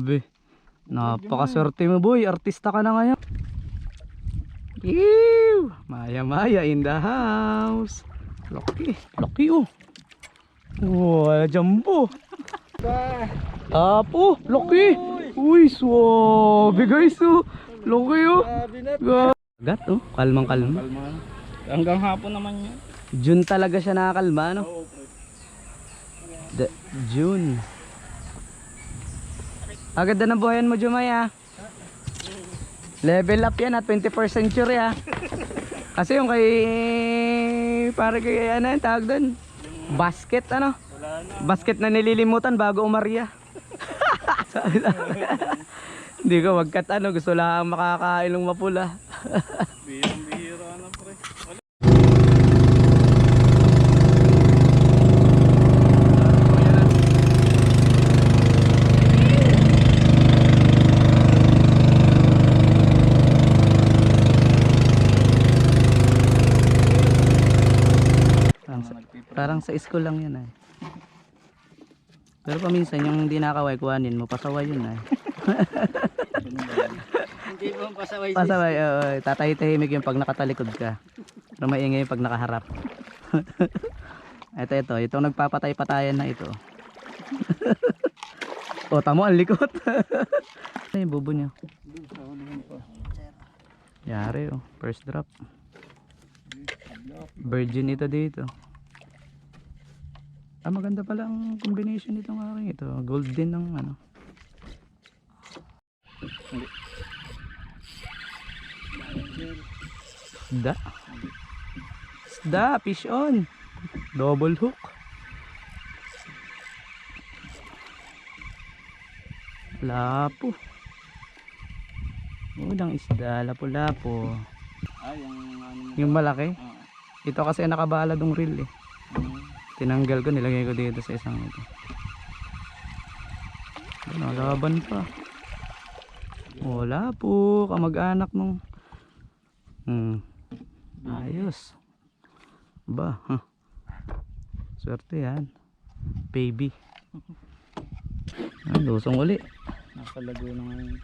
Grabe. Napakaswerte mo boy, artista ka na ngayon. Ew! Maya Maya in the house. Laki, laki oh. Wow, jumbo. Apo, laki. Uy, swabe guys oh. Laki oh. Gat oh, kalmang kalma. Hanggang hapon naman yun. June talaga siya nakakalma no? June. Agad na buhayan mo Jumay ah. Level up yan at 21st century ah. Kasi yung kay para kay ano yung tawag doon, basket ano, basket na nililimutan bago umarya. Hindi ko wagkat ano, gusto lang makakailong mapula. Bihira na pre. Parang sa school lang yun eh. Pero paminsan yung hindi nakaway kuhanin mo, pasaway yun eh. Hindi mo pasaway. Pasaway, oo. Tatay-tahimik yung pag nakatalikod ka. Pero maingay yung pag nakaharap. Ito, itong nagpapatay-patayan na ito. O, tamo ang likot. Ano yung bubo niya? Yari oh, first drop. Virgin ito dito. Ah, maganda pala ang combination nitong aking ito. Golden ng ano. Isda, fish on. Double hook. Lapo. Unang isda, lapo-lapo. Ah, yung Yung malaki. Ito kasi nakabalad ng reel eh. Tinanggal ko, nilagay ko dito sa isang ito. Nalaban pa. Wala po, kamag-anak nung ayos. Ba, huh. Swerte yan. Baby. Lusong uli. nasa Laguna ngayon.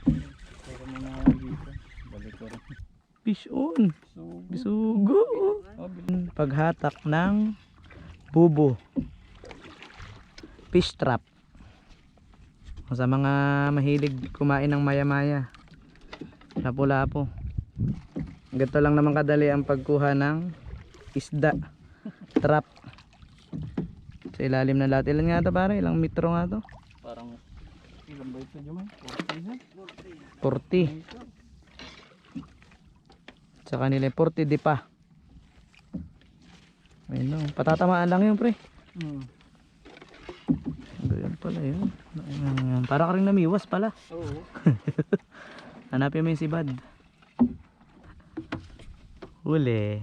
Pero mga dito. Balik ko rin. Fish on. Bisugo. Paghatak ng bubo. Fish trap. Sa mga mahilig kumain ng maya-maya. Lapo-lapo. Ganito lang naman kadali ang pagkuha ng isda. Trap. Sa ilalim ng lahat. Ilan nga ito pare? Ilang metro nga ito? Parang ilang ba ito dyan? 40. Sa kanila 40 di pa. Ayun no. Patatamaan lang yun pre. Ganyan pala yun. Para ka rin namiwas pala. Oo. Hanapin mo yung sibad. Huli.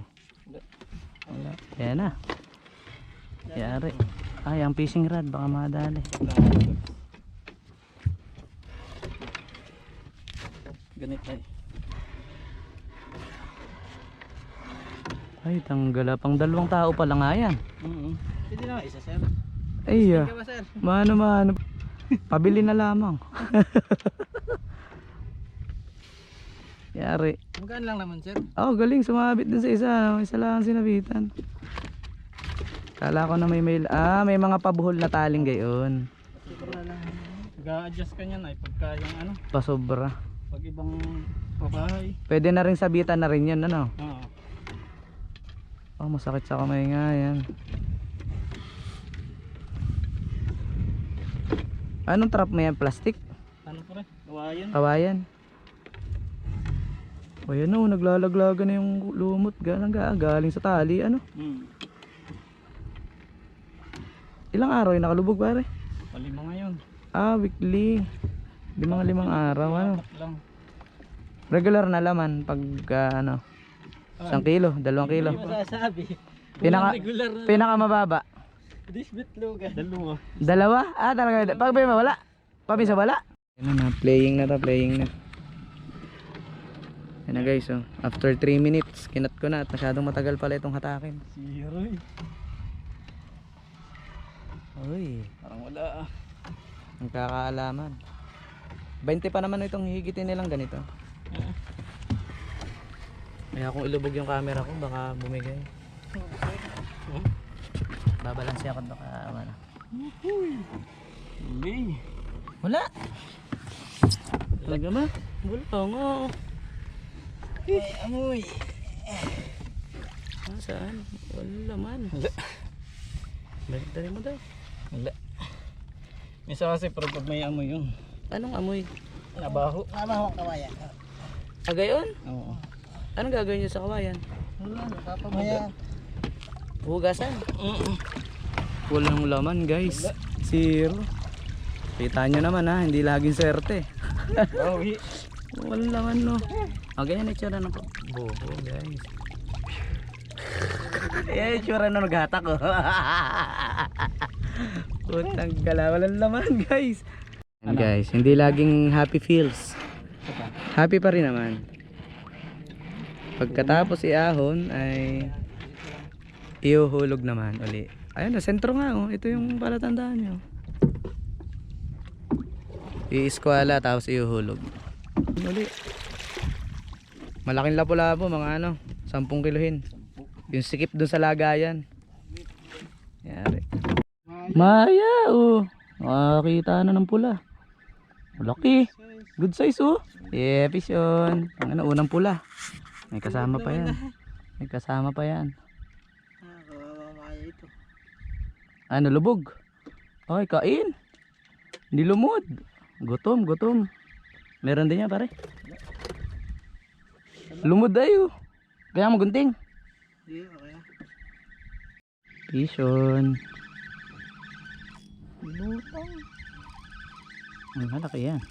Wala. Ayan na. Yari. Ay, ang fishing rod. Baka madali. Ganit ay. Ay, tanggala. Pang dalawang tao pala nga yan. Pwede na isa sir. Ay, Thank you ba sir? mano. Pabili na lamang. Yari. Magkaan lang naman sir. Oh, galing. Sumabit dun sa isa. Isa lang ang sinabitan. Kala ko na may may mga pabuhol na taling gayon. Ga-adjust ka niyan ay pagka yung ano, Pasobra. pag ibang pabahay. Pwede na rin sabitan na rin yan, ano? Oo. Oh, masakit sa kamay nga yan. Anong trap mo yan? Plastic? Ano po rin? Kawayan. Kawayan? O yan o, naglalaglaga na yung lumot. Galing sa tali, ano? Ilang araw yung nakalubog pare? Palima ngayon. Ah, weekly. Limang araw, ano? Lang. Regular na laman pag ano, 1 kilo, 2 kilo. Hindi masasabi. Pinaka mababa. Disbit luga. Dalawa. Dalawa? Ah, talaga. Pag may mawala? Pabisa wala? Yan na, playing na to, playing na. Yan na guys, oh. After 3 minutes, kinat ko na at masyadong matagal pala itong hatakin. Zero eh. Uy, Parang wala ah. ang kakaalaman. 20 pa naman itong hihigitin nilang ganito. Kaya kung ilubog yung camera ko baka bumigay. Babalansi ako baka ano. Hindi. Wala. Talaga ba? Wala nga. Ay, amoy. Saan? Wala man. Wala. Balik dali mo daw. Wala. Misa kasi pero pag may amoy yun. Anong amoy? Nabaho. Nabaho ang kawayan. Ah, gayon? Oo. Anong gagawin nyo sa kawayan? Wala, nakapamaya. Hugasan? Walang laman guys. Zero. Kita nyo naman ha, hindi laging swerte. Bawi. Walang laman no. O ganyan itsura ng buho guys. Yan itsura na naghatak ko. Putang gala, walang laman guys. Ano? Guys, hindi laging happy feels. Happy pa rin naman. Pagkatapos iahon ay iuhulog naman uli. Ayun na, sentro nga oh. Ito yung palatandaan nyo. I-eskwala tapos iuhulog. Uli. Malaking lapo-lapo mga ano, 10 kilohin. Yung sikip dun sa lagayan. Yari. Maya oh. Makakita na ng pula. Laki. Good size oh. Yeah, fish yun. Ang ano, unang pula. May kasama pa yan. May kasama pa yan. Ano, lubog? Ay, kain. Hindi lumod. Gutom, gutom. Meron din yan pare. Lumod tayo. Kaya mo gunting. Fish yun. Lutang. Ang malaki yan.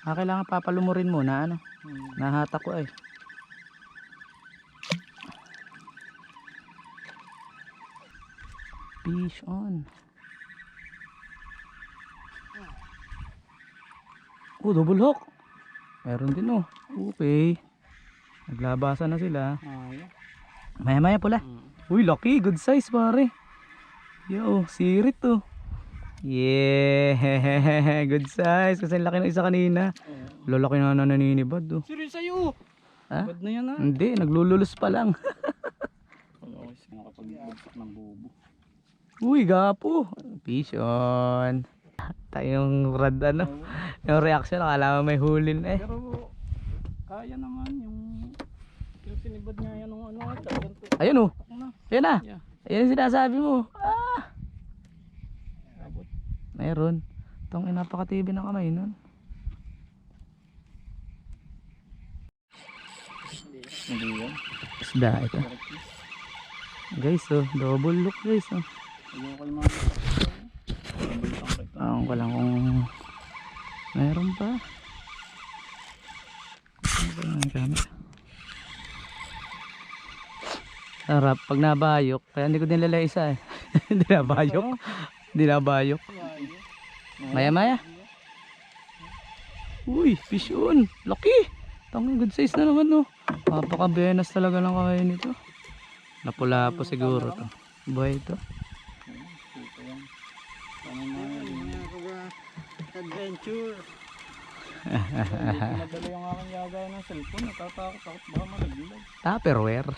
Kailangan papalumurin muna ano. Nahatak ko eh. Fish on. Oh, double hook. Meron din oh. Okay. Naglabasan na sila. Maya maya pula. Uy, laki. Good size pare. Yo, sirit to. Yeah. Good size. Kasi laki ng isa kanina. Lalaki na naninibad oh. Serious sa'yo. Ha? Bad na yan ha. Hindi, naglululus pa lang. Nakapag-bagsak ng bubo. Uy, gapo. Fish on. Tayong rad ano. Yung reaction, akala mo may hulin eh. Pero kaya naman yung sinibad niya yan ng ano. Ayun oh. Ayun na. Yeah. Ayun yung sinasabi mo. Ah. Abot. Meron. Itong napakatibi ng kamay nun. Hindi yan. Isda ito. Guys oh, double look guys oh. Ayun ko yung mga Ewan ko lang kung meron pa. Ano ba yung camera? Sarap pag nabayok. Kaya hindi ko dinala isa eh. Hindi nabayok. Hindi nabayok. Maya maya. Uy, fish on. Laki. Tanging good size na naman no. Napaka-benas talaga ng kamay nito. Napula po siguro to. Buhay ito. Adventure. Nadala yung aking yaga ng cellphone. Natatakot baka malaglag. Tupperware.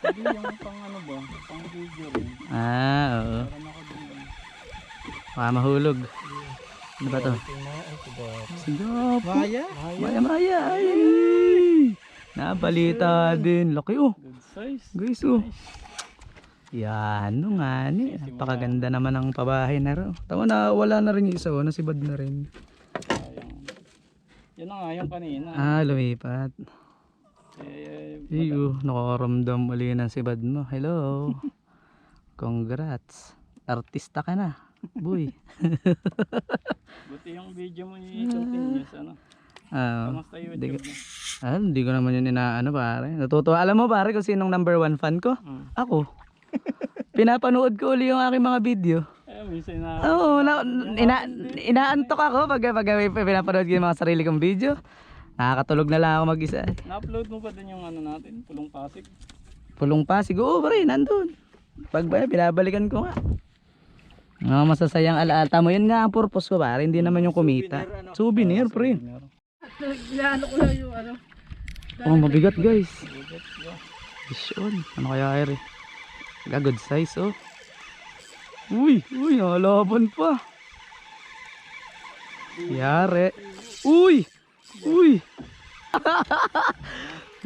Hindi yung pang ano ba? Pang video rin. Ah, oo. Para nakabili. Baka mahulog. Ano ba to? Sigap. Maya? Maya maya. Ay. Nabalita din. Laki oh. Good size. Guys oh. Yan no nga ni. Napakaganda naman ng pabahay na rin. Tama na wala na rin yung isa oh. Nasibad na rin. Yan na nga yung kanina. Ah, lumipat. Iyo, nakakaramdam uli ng sibad mo. Hello. Congrats. Artista ka na. Boy. Buti yung video mo yung continuous ano. Kamusta YouTube mo? Hindi ko naman yun inaano pare. Natutuwa. Alam mo pare kung sinong #1 fan ko? Ako. Pinapanood ko uli yung aking mga video. Minsan na. Oo, inaantok ako pag pinapanood ko yung mga sarili kong video. Nakakatulog na lang ako mag-isa. Na-upload mo pa din yung ano natin, Pulong Pasig. Pulong Pasig. Oo pare, nandun. Pag binabalikan ko nga. Mga masasayang alaala. Tama yun nga ang purpose ko pare. Hindi naman yung kumita. Souvenir pre. Inaano ko lang yung ano. Oh mabigat guys. Vision. Ano kaya ere? Good size oh. Uy, nalaban pa. Yare. Uy.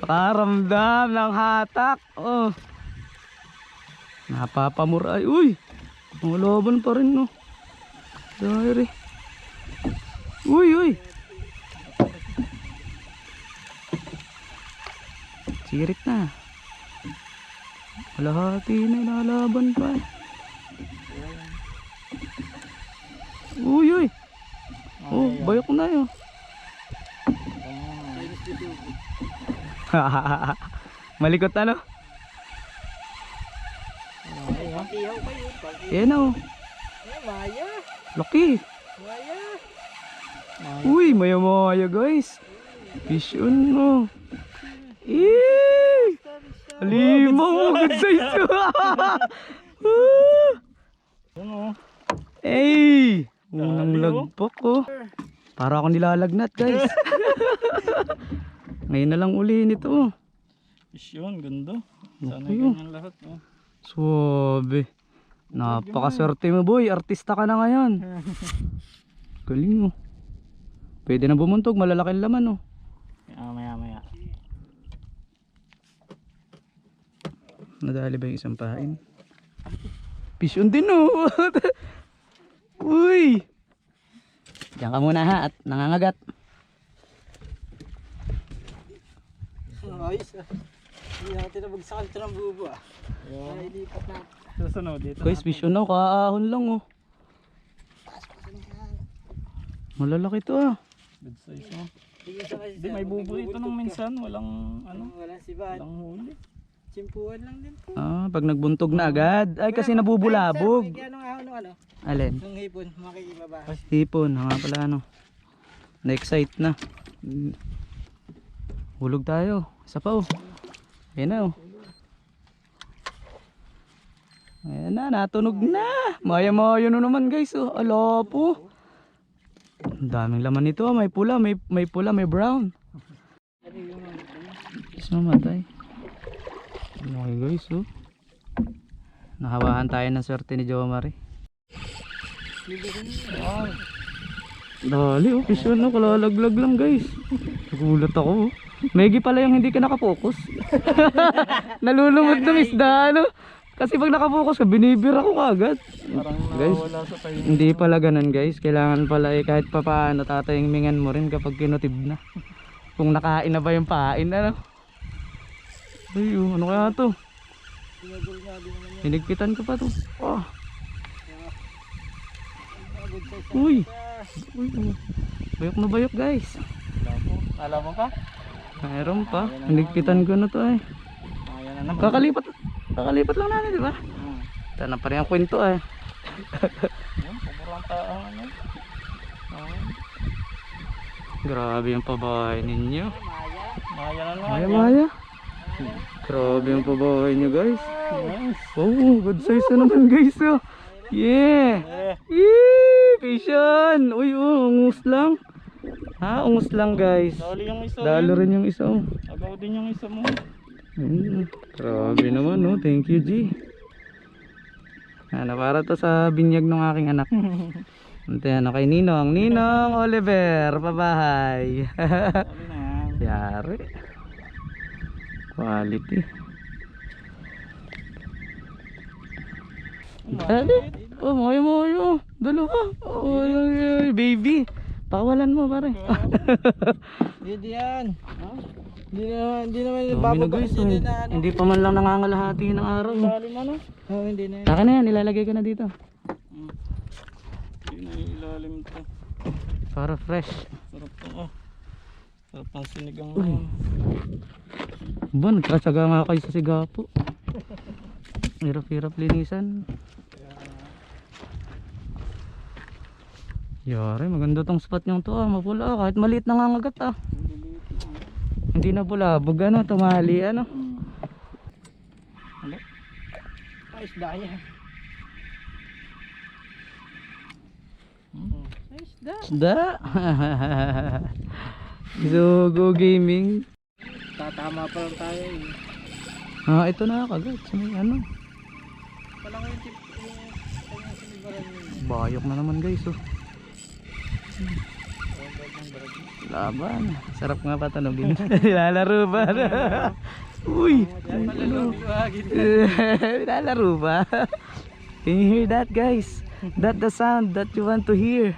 Nakaramdam ng hatak. Oh. Napapamuray. Uy. Nalaban pa rin no. Yare. Uy. Sirit na. Kalahati na lalaban pa. Uy. Oh, bayok na yun. Malikot na no? Yan o. Maya. Laki. Maya. Uy, maya guys. Fish on no. Halimaw, good size. Hey, unang lagpak oh. Para ako nilalagnat guys. Ngayon na lang uli nito. Fish yun, ganda. Sana Okay, ganyan lahat. Oh. Suwabe. Napakaswerte mo boy, artista ka na ngayon. Galing oh. Pwede na bumuntog, malalaki ang laman oh. Maya. Nadali ba yung isang pain? Fish on din oh. Uy. Diyan ka muna ha at nangangagat. Ayos ah. Hindi natin na magsakal ito ng bubo ah. Ay, lipat na. Susunod dito. Guys, fish on oh, kaahon lang oh. Malalaki to ah. Good size mo. Hindi May bubo ito nung minsan. Walang Walang sibahan. walang huli. Chimpuan lang din po. Ah, pag nagbuntog na agad. Ay, kasi nabubulabog. May ganong ahon ng ano? Alin? Nung hipon, makikibaba. Hipon, nga pala ano. Na-excite na. Hulog tayo. Isa pa oh. Ayan na oh. Ayan na, natunog na. Maya na naman guys oh. Ala po. Ang daming laman nito ah. May pula, may pula, may brown. Is mamatay. Okay guys oh. Nahawahan tayo ng swerte ni Jomar eh. Dali oh, fish on oh, kalalaglag lang guys. Nagulat ako oh. Megi pala yung hindi ka nakapokus. Nalulungod na isda ano. Kasi pag nakapokus ka, binibira ko kagad. Parang Guys, wala sa tayo. hindi pala ganun guys. Kailangan pala eh kahit papaano tatayingmingan mo rin kapag kinutib na. Kung nakain na ba yung pain ano. Ay oh, ano kaya to? Hinigpitan ko pa to. Oh. Uy. Oh. Bayok na bayok guys. Alam mo pa? Mayroon pa. Hinigpitan ko na to eh. Ayan na naman. Kakalipat lang natin, di ba? Ito na pa rin ang kwento eh. Yan, paborang taang ano. Grabe yung pabahay ninyo. Maya na naman. Maya. Grabe yung pabahay nyo guys. Yes. Oh, good size na naman guys oh. Yeah. Yee, vision. Uy, ungus lang. Ha, ungus lang guys. Dali yung isa. Dalo rin yung isa oh. Agaw din yung isa mo. Grabe naman oh. Thank you G. Ano, para to sa binyag ng aking anak. Ante, ano kay Ninong Oliver, pabahay. Dali na yan. Yari. Quality. Dali. Oh, moyo. Dalawa. Oh, baby. Pakawalan mo pare. Hindi yan. Hindi naman Dami na bababa. guys. Hindi pa man lang nangangalahati ng araw. Dali na no. Oh, hindi na yan. Taka na yan, ilalagay ko na dito. Hindi na ilalim to. Para fresh. Sarap to oh. Sarap ang sinigang. Ba, nagkatsaga nga kayo sa sigapo. Hirap-hirap linisan. Yari, maganda tong spot nyo to ah. Mapula kahit maliit na ngangagat ah. Hindi na bulabog ano, tumali ano. Ayos daya. Isda. Bisugo Gaming. Tatama pa lang tayo eh. Ah, ito na kagad. Sa may ano. Palang yung tip yung sinibaran yun. Bayok na naman guys oh. Laban. Sarap nga patanogin. Lalaro ba? Uy. Lalaro ba? Can you hear that guys? That's the sound that you want to hear.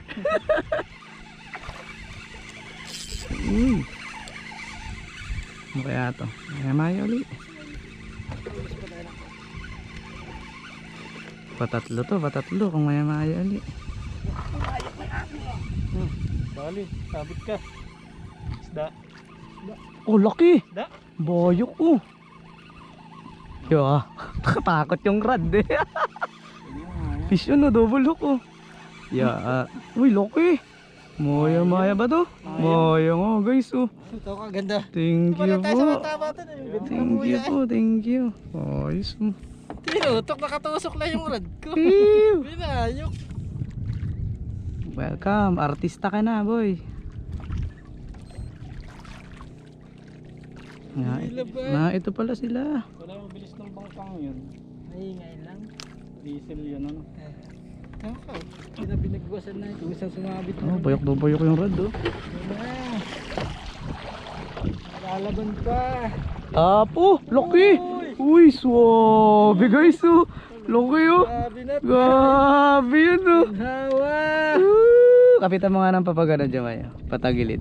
Ano kaya to? Maya ulit. Patatlo kung maya ulit. Bali, sabit ka. Isda. Oh, laki! Isda. Bayok oh. Yeah, nakatakot yung rad eh. Fish yun oh, double hook oh. Yeah, uy laki. Maya ba to? Maya nga guys oh. Ito ka ganda. Thank you po. Thank you. Ayos mo. Tinutok, nakatusok lang yung rad ko. Ew. Binayok. Welcome, artista ka na boy. Ito pala sila. Wala yung bilis ng bangkang yun. Maingay lang. Diesel yan ano. Kakaw. Pinabinagwasan na ito. Isang sumabit Oh, bayok yung rad oh. Lalaban pa. Apo, laki. Uy, swabe guys oh. Laki oh. Grabe na. Grabe yun oh. Hawa. Kapitan mo nga ng papagana dyan Maya. Patagilid.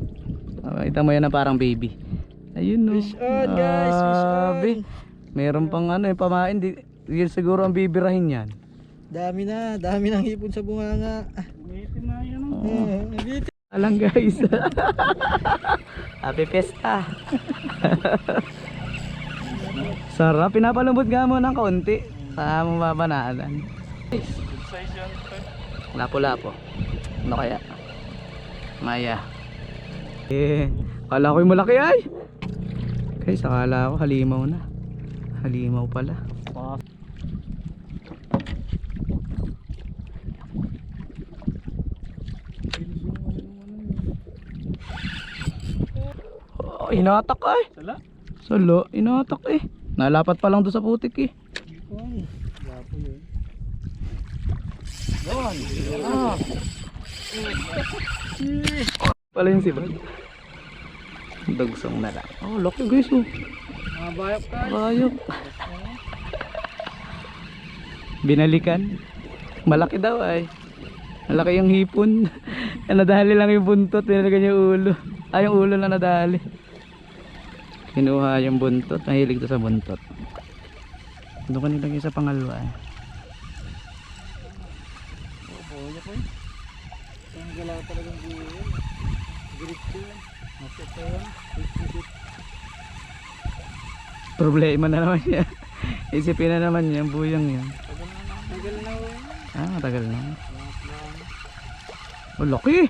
Kita mo yan na parang baby. Ayun no. Fish on guys, fish on. Meron pang ano yung pamain. Yun siguro ang bibirahin yan. Dami ng hipon sa bunganga. Umitin na yan ano. Alang guys. Happy Fiesta. Sarap. Pinapalambot nga mo ng kaunti. Sa mababanalan. Good size yan. Lapo-lapo. Ano kaya? Maya. Kala ko yung malaki ay. Guys, akala ko halimaw na. Halimaw pala. Oh, inatak ay. Sala? Salo, inatak eh. Nalapat pa lang doon sa putik eh. Lapo yun. Pala yung sibag. Dugsong na lang. Oh, laki guys oh. Mabayok ka. Bayok. Binalikan. Malaki daw ay. Malaki yung hipon. Nadali lang yung buntot. Binalikan yung ulo. Ay, yung ulo na nadali. Kinuha yung buntot. Mahilig to sa buntot. Doon ka nilagay sa pangalwa eh. Bayok eh. Ang galaw talagang buhay. Grip ko yan. Masok ko yan. Problema na naman yan. Isipin na naman yan. Buyang yan. Tagal na oh. Ah, matagal na. Oh, laki!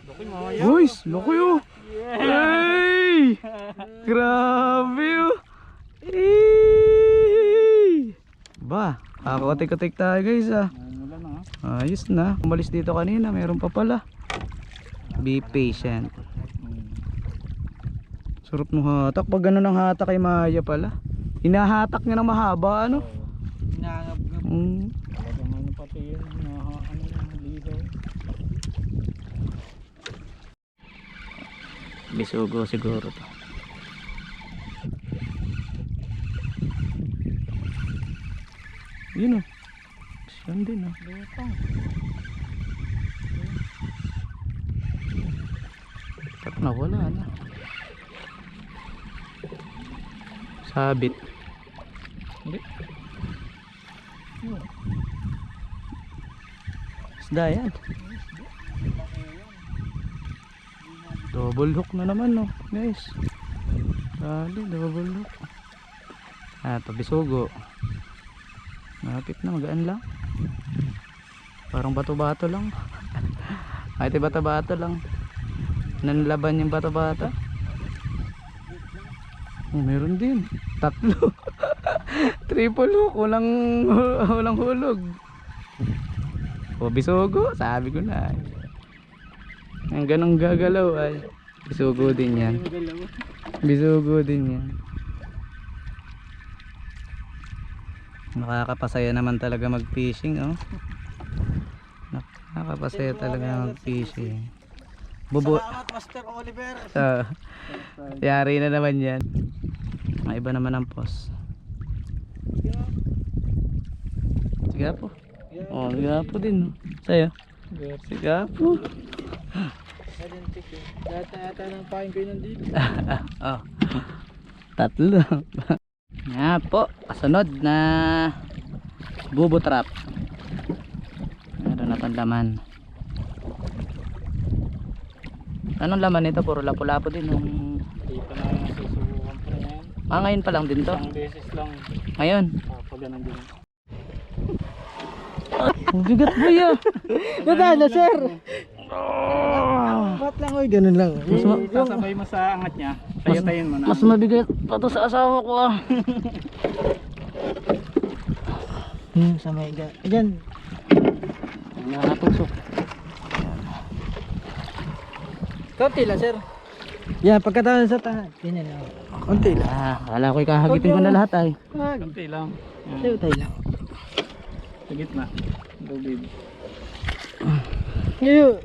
Guys, laki oh! Hey! Grabe oh! Hey! Ba, kakotik-kotik tayo guys ah. Mula na ha. Ayos na. Umalis dito kanina, meron pa pala. Be patient. Sarap ng hatak. Pag gano'n ang hatak kay Maya pala. Hinahatak niya ng mahaba ano? Nangap-ngap. Talagang ano pati yun. Ano yung ligaw. Bisugo siguro to. Yun oh. Yan din oh. Tak na wala na. Sabit. Hindi. Isda yan. Double hook na naman no guys. Dali, double hook. Ah, ito bisugo. Napit na, magaan lang. Parang bato-bato lang. Ay, ito bato-bato lang. Nanlaban yung bato-bato. Oh, meron din. Tatlo. Triple hook. Walang hulog. O, bisugo. Sabi ko na. Ang ganong gagalaw ay bisugo din yan. Bisugo din yan. Nakakapasaya naman talaga mag fishing, oh. Nakakapasaya talaga mag fishing. Salamat Master Oliver. Yari na naman yan. May iba naman ang post. Sigapo. Oh, sigapo din, oh. Sa'yo? Sigapo. Identic eh. Data ng pain ko nandito. Oh. Tatlo. Nga po, kasunod na bubo trap. Meron na tong laman. Anong laman nito? Puro lapu-lapu din. Dito na yung susubukan pa yan. Ngayon pa lang din to. Isang beses lang. Ngayon. Pag ganun din. Ang bigat mo yan. Nadala sir. Ba't lang oy, ganun lang. Sasabay mo sa angat niya. Tayo-tayin mo na. Mas mabigat pa to sa asawa ko, ah. Sa may Diyan. Nakatusok. Konti lang sir. Yan, pagkataon sa tahan. Ganyan lang. Konti lang. Kala ko'y kahagitin ko na lahat ay. Kunti lang. Tayo lang. Sa gitna. Lubid. Ngayon.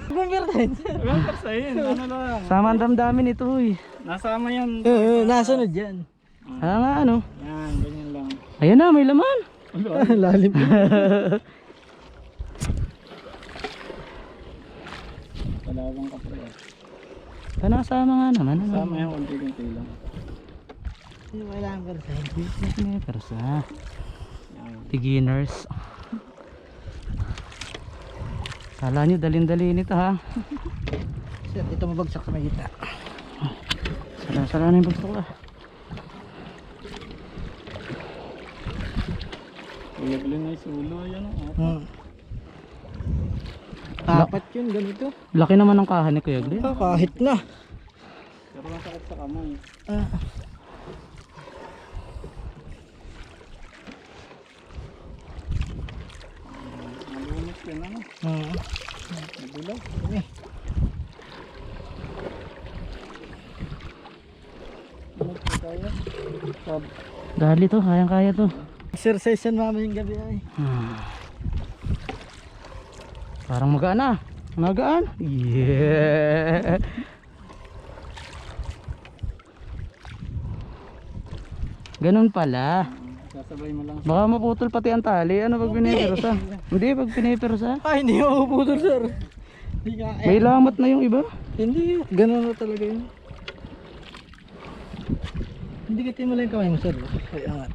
Kumpertahin sir. Huwag persahin. Ano lang. Sama ang damdamin ito, uy. Nasama yan. Nasunod yan. Nga ano. Yan, ganyan lang. Ayan na, may laman. Lalim. Talawang ka pala. Nasama nga naman. Ano? Sama yan, kunti-kunti lang. Hindi kailangan pertahin. May persa. Yan. Beginners. Kala nyo dalin-dali nito, ha. Sir, dito mabagsak sa may gitna. Sala na yung bagsak ka. Ulagli na yung sulo. Yan o. Apat yun, ganito. Laki naman ng kahan ni Kuya Glenn. Kahit na. Pero masakit sa kamay. Malunis yan ano. Magulag. Ano po tayo? Dali to, kayang-kaya to. Exercise yan mamayang gabi ay. Parang magaan na. Magaan. Yeah. Ganun pala. Sasabay mo lang. Baka maputol pati ang tali. Ano pag pinipirosa? Hindi, pag pinipirosa. Ay, hindi ako putol sir. Hindi ka May lamat na yung iba. Hindi, ganun na talaga yun. Hindi ka mo lang yung kamay mo sir. Ay, angat.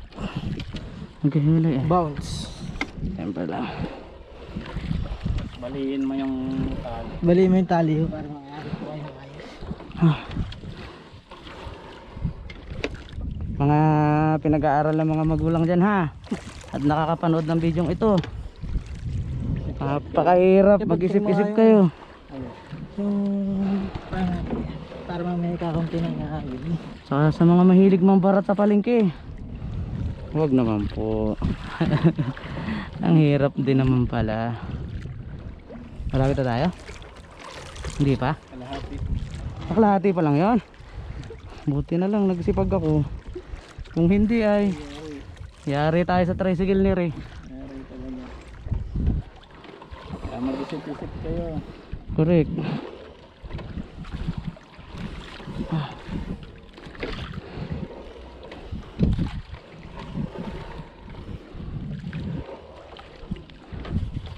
Magkahilay eh. Bounce. Siyempre lang. Baliin mo yung tali. Bali mo yung tali ho para mangyari ko kayo ng ayos. Mga pinag-aaral ng mga magulang dyan, ha. At nakakapanood ng bidyong ito. Napakahirap. Mag-isip-isip kayo. Yung para mamaya kakunti ng ahagin. Saka sa mga mahilig mambarat sa palengke, huwag naman po. Ang hirap din naman pala. Malapit na tayo? Hindi pa? Kalahati. Nakalahati pa lang yon. Buti na lang nagsipag ako. Kung hindi ay yari tayo sa tricycle ni Ray. Meron talaga. Kaya mag-isip-isip kayo. Correct.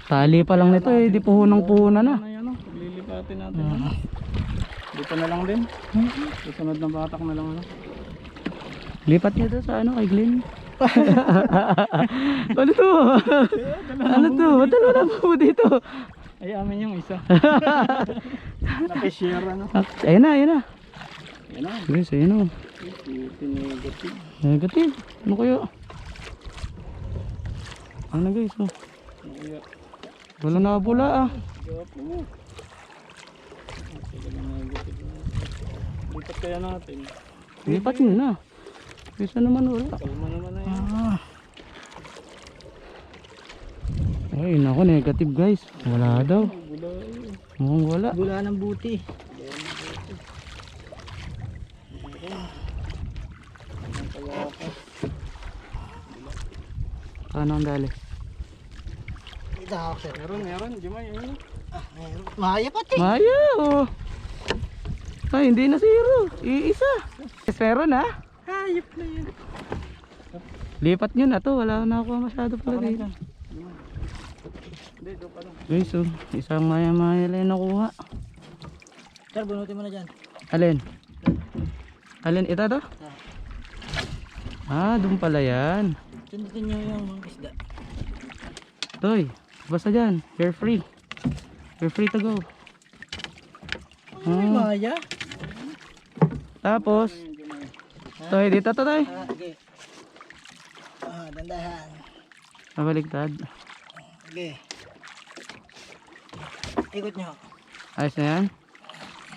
Tali pa lang nito eh, di puhunang-puhunan na. Ano yan o? Lilipatin natin. Dito na lang din. Susunod ng batak na lang ano. Lipat niya doon sa ano kay Glenn. Ano to? Ano to? Ba't wala po dito? Ay, amin yung isa. Nakishare ano. Ayun na, ayun na. Yan na. Guys, ayun na. Negative. Negative. Ano kayo? Ano guys? Oh. Kaya, Wala na bula ah. gapo mo. Sige na negative. Lipat kaya natin. Lipat nyo na. Bisa naman wala. Kalma naman na yan. Ay, nako negative guys. Wala daw. Wala eh. Mukhang wala. Bula ng buti. Paano ang dali? Ito ako sir. Meron. Jumay, ayun. Meron. Maya pati. Maya, oh. Ay, hindi na zero. Iisa. Zero na. Hayop na yun. Lipat nyo na to. Wala na ako masyado pala dito. Hindi, doon pa lang. Guys, oh. Isang maya-maya lang yung nakuha. Sir, bunutin mo na dyan. Alin? Alin? Ito to? Ah, doon pala yan. Sundutin nyo yung mga isda. Toy, basta dyan. You're free. You're free to go. Ay, maya. Tapos, Toy, dito to, Toy. Okay. Dandahan. Mabaligtad. Okay. Ikot nyo. Ayos na yan?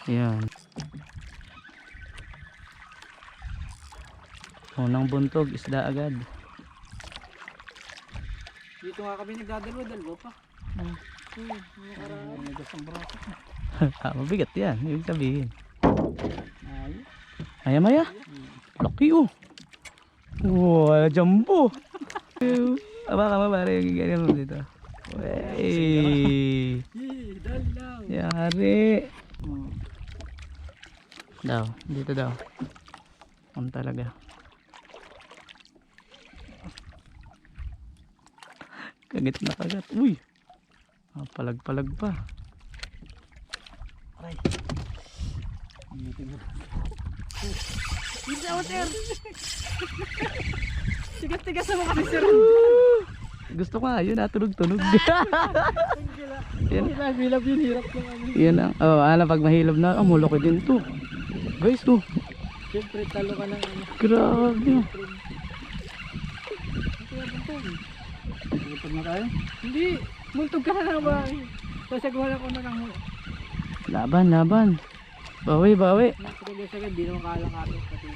Yan. Unang buntog, isda agad. Dito nga kami nagdadalwa pa. Mabigat yan, ibig sabihin. Ay, maya. Laki oh. Wow, jumbo. Aba ka mabari, ganyan mo dito. Wey. Yari. Daw, dito daw. Talaga. Kagit na kagat. Uy. Palag-palag pa. Aray. Bisa ako sir. Tigas-tigas naman kami sir. Gusto ko nga yun, tunog-tunog. Yan. Hilab yun, hirap ng ano. Yan ang, oh, pag mahilab na, mulaki din to. Guys, to. Siyempre, talo ka ng ano. Grabe. Buntog na tayo? Hindi, buntog ka na lang ba? Sasagawa ko na lang. Laban. Bawi. Sagad, di naman kalang-kalang pati.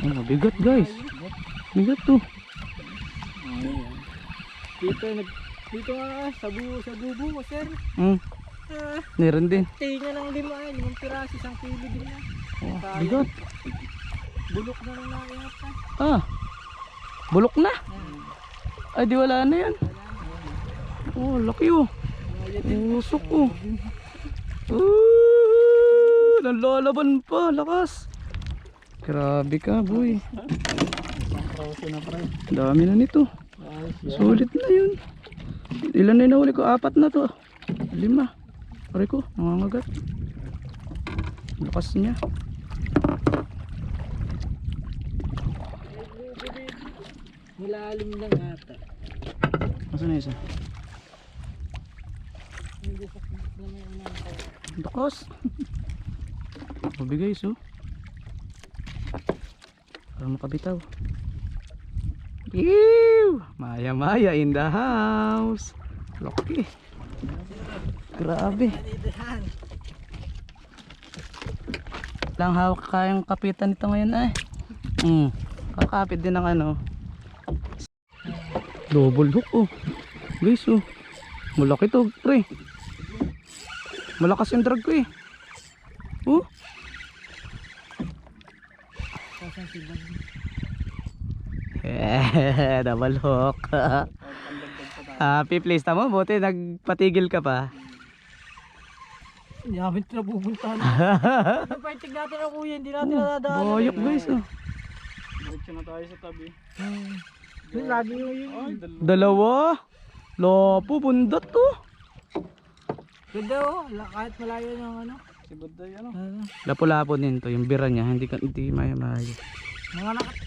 Oh, mabigat guys. Bigat to. Dito nga, sa bubo mo sir. Meron din. Tinga ng 5 piraso, 1 kilo din na. Oh, bigat. Bulok na lang naingat ka. Bulok na. Ay, di wala na yan. Oh, laki oh. Usok oh. Nalalaban pa, lakas. Grabe ka, boy. Dami na nito. Sulit na yun. Ilan na yung nahuli ko? 4 na to. 5. Pare ko, nangangagat. Lakas niya. Nilalim lang ata. Masa na isa? Lakas. Grabe guys oh. Para makabitaw. Ew! Maya in the house. Laki. Grabe. Lang hawak kayang kapitan nito ngayon ay. Kakapit din ng ano. Double hook oh. Guys oh. Malaki to pre. Malakas yung drag ko eh. Oh. Double hook. Happy place tamo, buti nagpatigil ka pa. Hindi namin ito napupuntahan. Pagpaitig natin ang kuya, hindi natin nadadaan. Boyok guys oh. Diretso na tayo sa tabi. Lagi yun. Ay, Dalawa. Lopo, bundot to. Ganda oh, kahit malayo ng ano. si Buday ano. Lapo-lapo din to, yung bira niya, hindi maya-maya.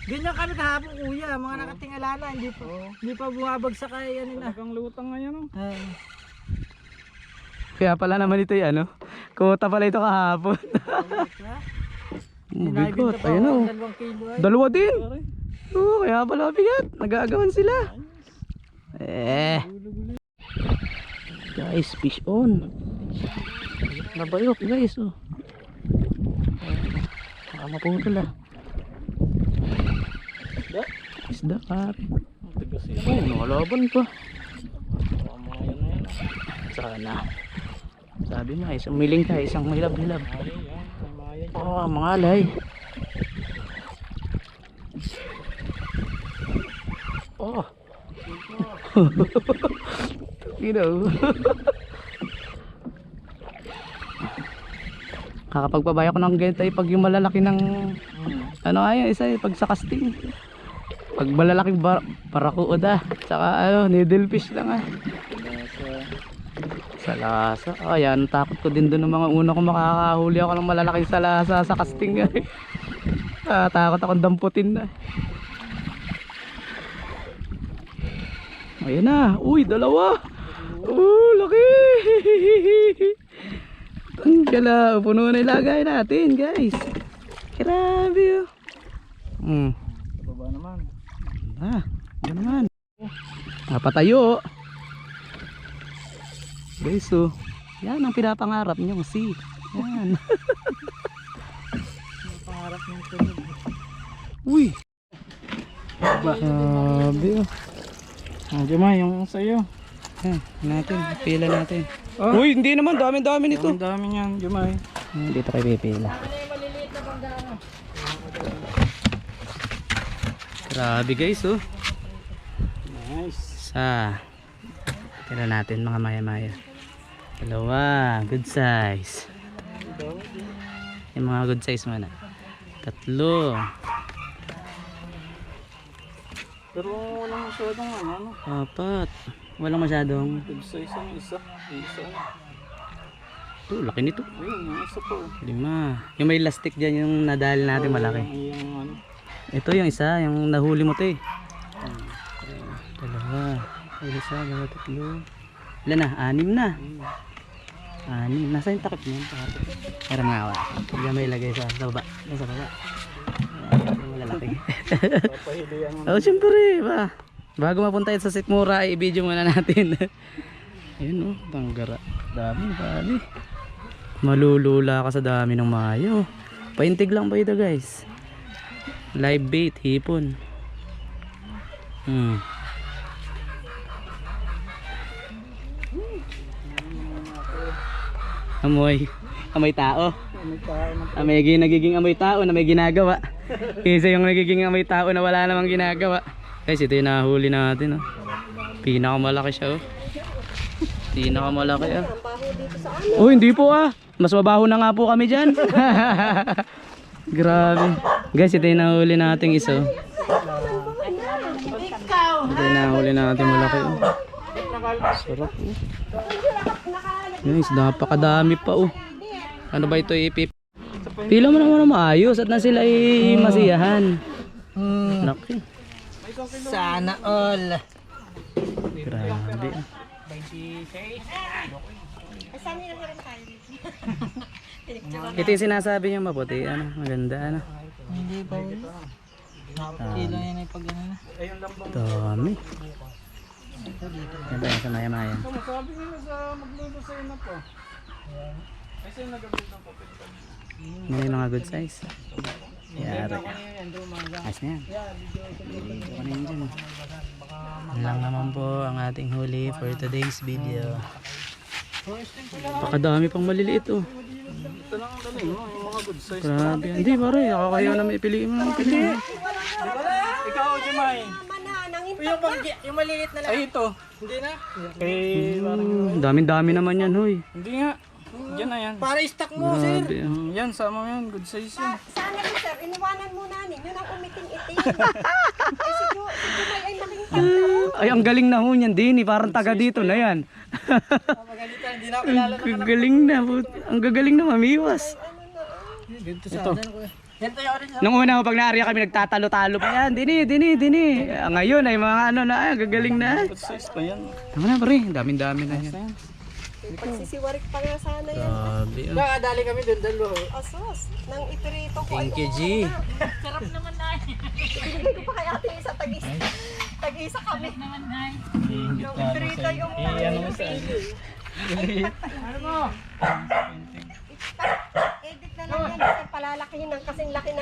Ganyan kami kahapon kuya, mga nakatingala na, hindi pa bumabagsak kay ano na. Talagang lutang ngayon oh. Kaya pala naman ito yan, no? Kuta pala ito kahapon. Bigot, ayun o. 2 kilo ay. Dalawa din. Oo, kaya pala bigat. Nag-aagawan sila. Guys, fish on. Nabayok guys, oh. Baka maputol ah. Isda pare. Tigas yan. Oh, nakalaban pa. Mga yan na yan. Sana. Sabi mo, isang miling ka, isang hilab-hilab. Alay yan, may maya dyan. Oh, mga alay. Oh. You know. Kakapagpabaya ko ng ganito ay pag yung malalaki ng ano ay isa ay pag sa casting. Pag malalaking parakuoda, saka ano, needlefish lang ah. Salasa. Ayan, takot ko din doon ng mga una kong makakahuli ako ng malalaking salasa sa casting ay. Takot akong damputin na. Ayan na. Uy, dalawa. Laki. Ang gala. Puno na ilagay natin, guys. Grabe. Baba naman. Ano naman. Napatayo. Guys, yan ang pinapangarap niyo si. Yan. Pangarap ng tunog. Uy. Grabe. Jumay, yung sa'yo. Natin, pila natin. Oh. Uy, hindi naman, dami-dami nito. Ang dami niyan, Jumay. Dito kayo pipila. Grabe guys, Nice. Tira natin mga maya-maya. Dalawa, good size. Yung mga good size muna. Tatlo. Pero walang masyadong ano. Apat. Walang masyadong. Good size ang isa. Isa. Ito, laki nito. Ayun, yung isa po. 5. Yung may elastic dyan, yung nadali natin malaki. Yung ano. Ito yung isa, yung nahuli mo to eh. Dalawa. Ay, isa, dalawa, tatlo. Ilan na? 6 na. 6. Nasa yung takip mo? Para mga awa. Huwag may ilagay sa baba. Sa baba. Malalaki. Papahilihan mo. Oh, syempre ba. Bago mapunta yun sa Sikmura, i-video muna natin. Ayun tanggara. Dami. Malulula ka sa dami ng mayo. Paintig lang ba ito guys? Live bait, hipon. Amoy tao. May nagiging amoy tao na may ginagawa. Isa yung nagiging amoy tao na wala namang ginagawa. Guys, ito yung nahuli natin. Pinakamalaki siya. Pinakamalaki. Oh, hindi po Mas mabaho na nga po kami dyan. Grabe. Guys, ito yung nahuli nating isa. Ito yung nahuli natin malaki. Sarap. Guys, napakadami pa. Ano ba ito ipip? Pila mo naman maayos at na sila ay masiyahan. Laki. Sana all. Grabe. 26. Ito yung sinasabi niyo maputi. Maganda. Hindi pa. Napakilo yan ay pag ano na. Dami. Yan ba yung sa maya-maya? Sabi nila sa magluluto sa'yo na to. Ay sa'yo nagabit ng papel. May mga good size. Yari. Ayos na yan. Dito ka na yun dyan. Yan lang naman po ang ating huli for today's video. Pakadami pang maliliit Ito lang ang dali mo, yung mga good size. Grabe. Hindi pare, nakakahiya na may piliin mo. Ikaw, Jumay. Yung malilit na lang. Ay, ito. Hindi na. Daming-dami naman yan, hoy. Hindi nga. Diyan na yan. Para stock mo, sir. Grabe. Yan, sama mo yan. Good size yan. Sana po sir, iniwanan muna ninyo ng umiting itim. Kasi si Jumay ay nakikita. Ay, ang galing na ho niyan, Dini. Parang taga dito na yan. Magalitan, hindi na ako kilala. Ang gagaling na. Ang gagaling na mamiwas. Ganito sa atin ko. Ganito yung orange. Nung una pag naariya kami nagtatalo-talo pa yan. Dini. Ngayon ay mga ano na, gagaling na. Good size pa yan. Tama na pare, daming-dami na yan. Pagsisiwarik pa nga sana yan. Grabe. Nakadali kami doon, dalawa. Asos, nang ipirito ko. Thank you, G. Sarap naman na. Ibigay ko pa kay ate sa tag-isa kami. Nang ipirito yung Ano mo sa Ano mo? edit na lang yan. Kasi palalakihin ng kasing laki na.